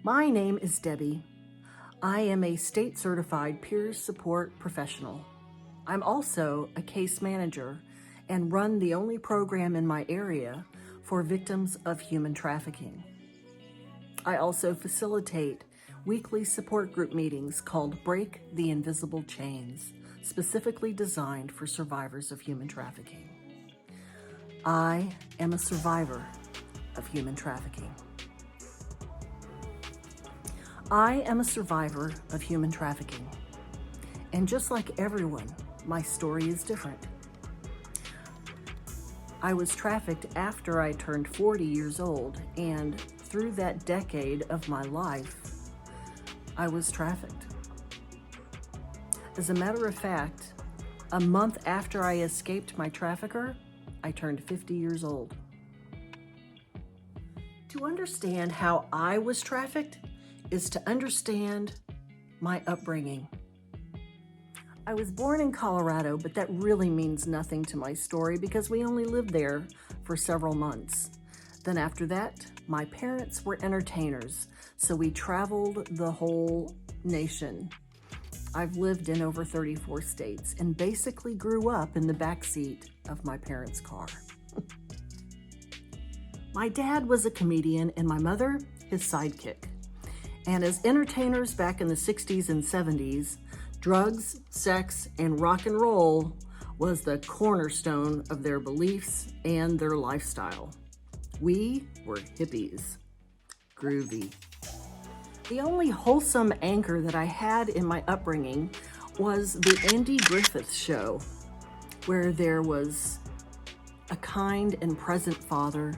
My name is Debbie. I am a state-certified peer support professional. I'm also a case manager and run the only program in my area for victims of human trafficking. I also facilitate weekly support group meetings called Break the Invisible Chains, specifically designed for survivors of human trafficking. I am a survivor of human trafficking. I am a survivor of human trafficking. And just like everyone, my story is different. I was trafficked after I turned 40 years old, and through that decade of my life, I was trafficked. As a matter of fact, a month after I escaped my trafficker, I turned 50 years old. To understand how I was trafficked is to understand my upbringing. I was born in Colorado, but that really means nothing to my story because we only lived there for several months. Then after that, my parents were entertainers, so we traveled the whole nation. I've lived in over 34 states and basically grew up in the backseat of my parents' car. My dad was a comedian and my mother, his sidekick. And as entertainers back in the 60s and 70s, drugs, sex, and rock and roll was the cornerstone of their beliefs and their lifestyle. We were hippies. Groovy. The only wholesome anchor that I had in my upbringing was the Andy Griffith Show, where there was a kind and present father,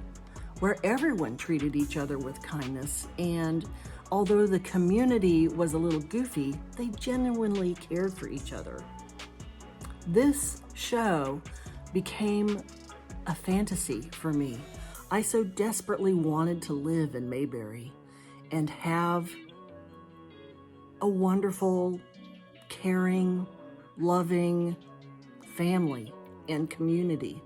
where everyone treated each other with kindness, and although the community was a little goofy, they genuinely cared for each other. This show became a fantasy for me. I so desperately wanted to live in Mayberry and have a wonderful, caring, loving family and community.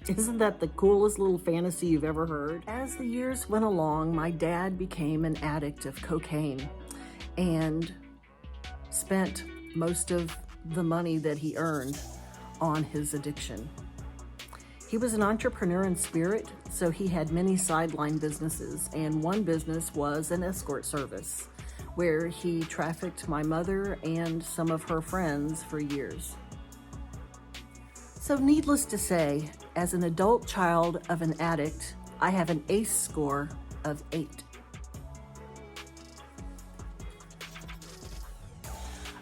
Isn't that the coolest little fantasy you've ever heard? As the years went along, my dad became an addict of cocaine and spent most of the money that he earned on his addiction. He was an entrepreneur in spirit, so he had many sideline businesses, and one business was an escort service where he trafficked my mother and some of her friends for years. So needless to say, as an adult child of an addict, I have an ACE score of 8.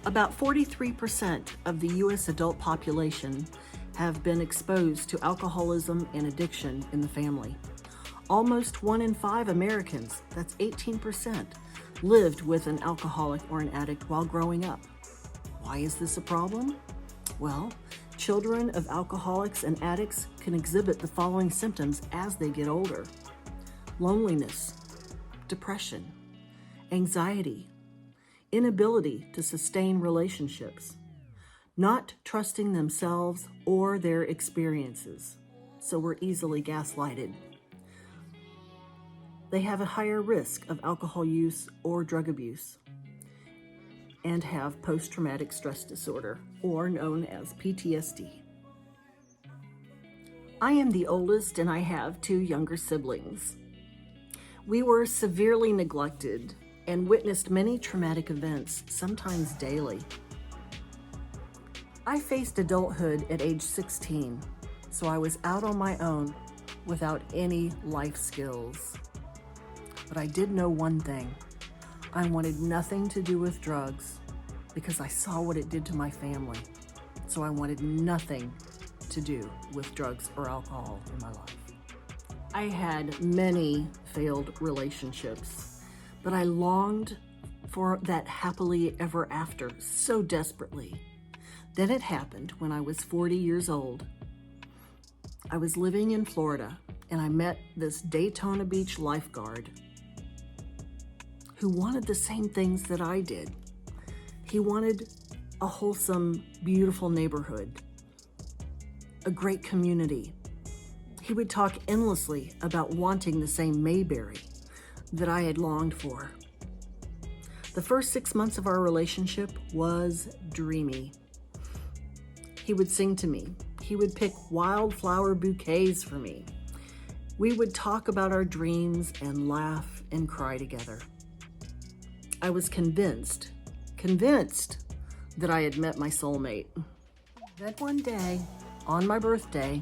About 43% of the U.S. adult population have been exposed to alcoholism and addiction in the family. Almost 1 in 5 Americans, that's 18%, lived with an alcoholic or an addict while growing up. Why is this a problem? Well, children of alcoholics and addicts can exhibit the following symptoms as they get older: loneliness, depression, anxiety, inability to sustain relationships, not trusting themselves or their experiences, so we're easily gaslighted. They have a higher risk of alcohol use or drug abuse, and have post-traumatic stress disorder, or known as PTSD. I am the oldest and I have 2 younger siblings. We were severely neglected and witnessed many traumatic events, sometimes daily. I faced adulthood at age 16, so I was out on my own without any life skills. But I did know one thing. I wanted nothing to do with drugs because I saw what it did to my family. So I wanted nothing to do with drugs or alcohol in my life. I had many failed relationships, but I longed for that happily ever after so desperately. Then it happened when I was 40 years old. I was living in Florida and I met this Daytona Beach lifeguard who wanted the same things that I did. He wanted a wholesome, beautiful neighborhood, a great community. He would talk endlessly about wanting the same Mayberry, that I had longed for. The first 6 months of our relationship was dreamy. He would sing to me. He would pick wildflower bouquets for me. We would talk about our dreams and laugh and cry together. I was convinced that I had met my soulmate. Then one day, on my birthday,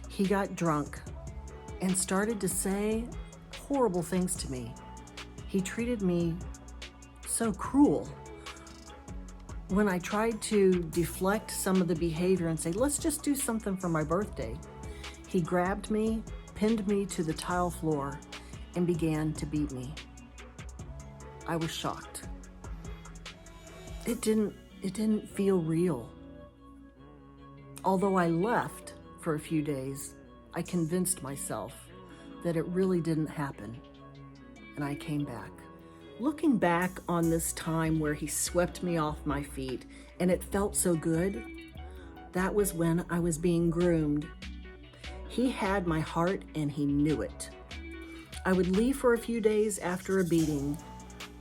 he got drunk and started to say horrible things to me. He treated me so cruel. When I tried to deflect some of the behavior and say, let's just do something for my birthday, he grabbed me, pinned me to the tile floor, and began to beat me. I was shocked. It didn't feel real. Although I left for a few days, I convinced myself that it really didn't happen, and I came back. Looking back on this time where he swept me off my feet and it felt so good, that was when I was being groomed. He had my heart and he knew it. I would leave for a few days after a beating,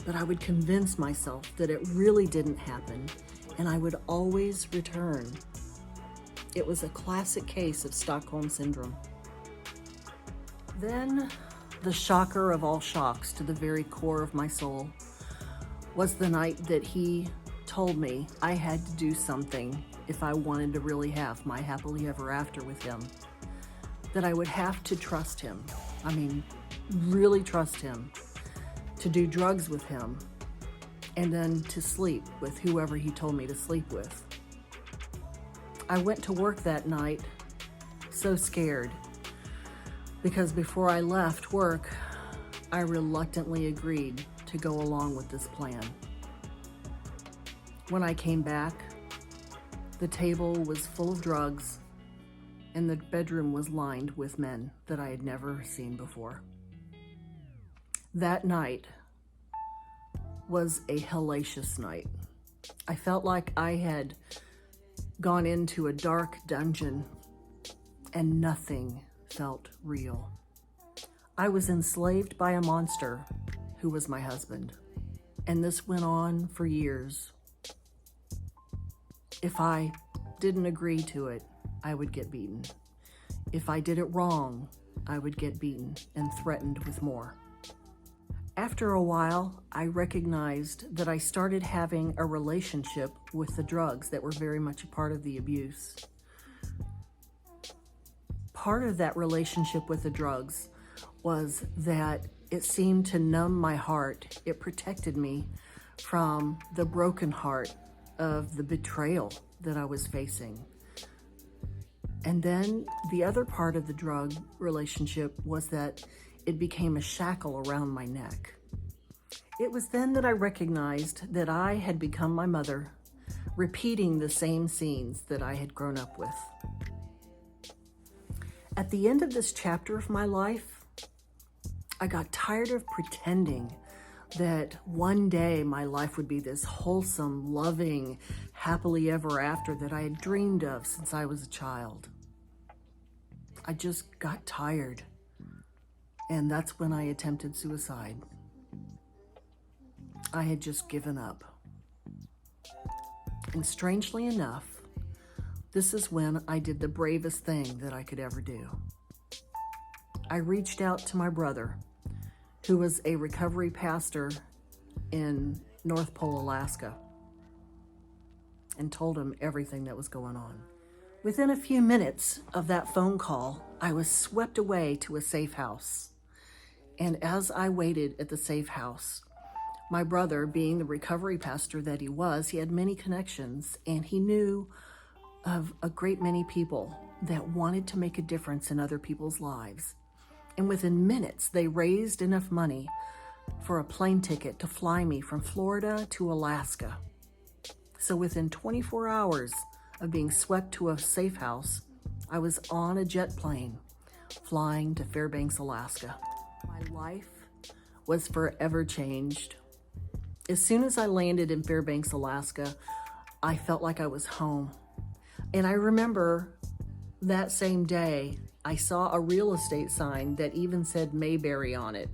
but I would convince myself that it really didn't happen and I would always return. It was a classic case of Stockholm Syndrome. Then, the shocker of all shocks to the very core of my soul was the night that he told me I had to do something if I wanted to really have my happily ever after with him. That I would have to trust him. I mean, really trust him. To do drugs with him. And then to sleep with whoever he told me to sleep with. I went to work that night so scared. Because before I left work, I reluctantly agreed to go along with this plan. When I came back, the table was full of drugs and the bedroom was lined with men that I had never seen before. That night was a hellacious night. I felt like I had gone into a dark dungeon and nothing felt real. I was enslaved by a monster who was my husband, and this went on for years. If I didn't agree to it, I would get beaten. If I did it wrong, I would get beaten and threatened with more. After a while, I recognized that I started having a relationship with the drugs that were very much a part of the abuse. Part of that relationship with the drugs was that it seemed to numb my heart. It protected me from the broken heart of the betrayal that I was facing. And then the other part of the drug relationship was that it became a shackle around my neck. It was then that I recognized that I had become my mother, repeating the same scenes that I had grown up with. At the end of this chapter of my life, I got tired of pretending that one day my life would be this wholesome, loving, happily ever after that I had dreamed of since I was a child. I just got tired, and that's when I attempted suicide. I had just given up. And strangely enough, this is when I did the bravest thing that I could ever do. I reached out to my brother, who was a recovery pastor in North Pole, Alaska, and told him everything that was going on. Within a few minutes of that phone call, I was swept away to a safe house. And as I waited at the safe house, my brother, being the recovery pastor that he was, he had many connections, and he knew of a great many people that wanted to make a difference in other people's lives. And within minutes, they raised enough money for a plane ticket to fly me from Florida to Alaska. So within 24 hours of being swept to a safe house, I was on a jet plane flying to Fairbanks, Alaska. My life was forever changed. As soon as I landed in Fairbanks, Alaska, I felt like I was home. And I remember that same day, I saw a real estate sign that even said Mayberry on it.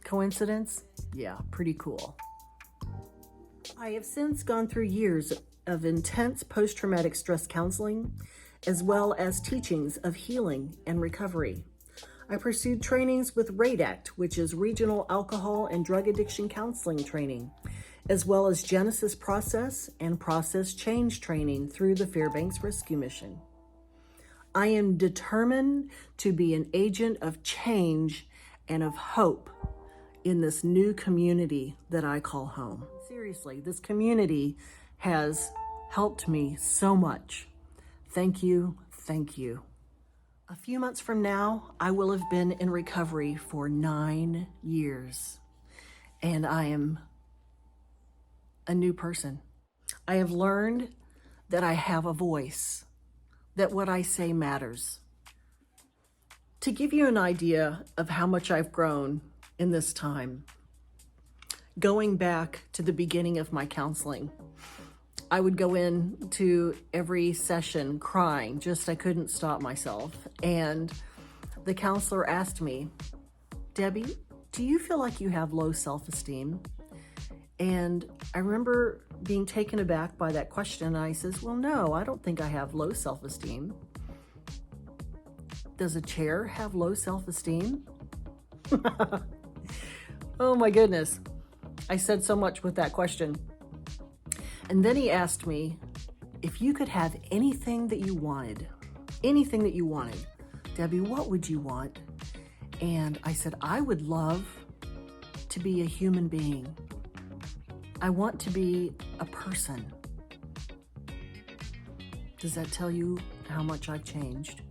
Coincidence? Yeah, pretty cool. I have since gone through years of intense post-traumatic stress counseling, as well as teachings of healing and recovery. I pursued trainings with RADACT, which is Regional Alcohol and Drug Addiction Counseling Training, as well as Genesis Process and Process Change Training through the Fairbanks Rescue Mission. I am determined to be an agent of change and of hope in this new community that I call home. Seriously, this community has helped me so much. Thank you, thank you. A few months from now, I will have been in recovery for 9 years, and I am a new person. I have learned that I have a voice, that what I say matters. To give you an idea of how much I've grown in this time, going back to the beginning of my counseling, I would go into every session crying, I couldn't stop myself. And the counselor asked me, Debbie, do you feel like you have low self-esteem? And I remember being taken aback by that question. And I says, well, no, I don't think I have low self-esteem. Does a chair have low self-esteem? Oh my goodness. I said so much with that question. And then he asked me if you could have anything that you wanted, Debbie, what would you want? And I said, I would love to be a human being. I want to be a person. Does that tell you how much I've changed?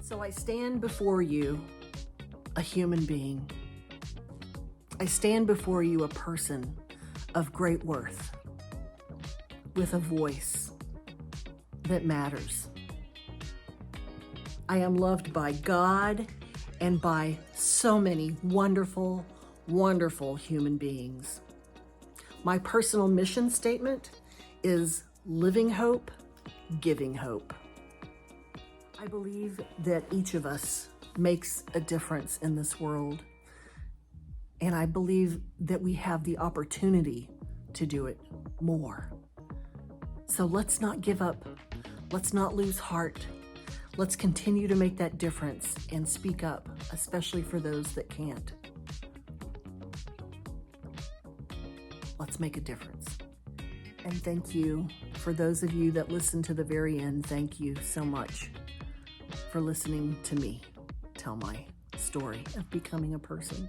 So I stand before you, a human being. I stand before you, a person of great worth, with a voice that matters. I am loved by God and by so many wonderful, wonderful human beings. My personal mission statement is living hope, giving hope. I believe that each of us makes a difference in this world, and I believe that we have the opportunity to do it more. So let's not give up. Let's not lose heart. Let's continue to make that difference and speak up, especially for those that can't. Let's make a difference. And thank you for those of you that listened to the very end. Thank you so much for listening to me tell my story of becoming a person.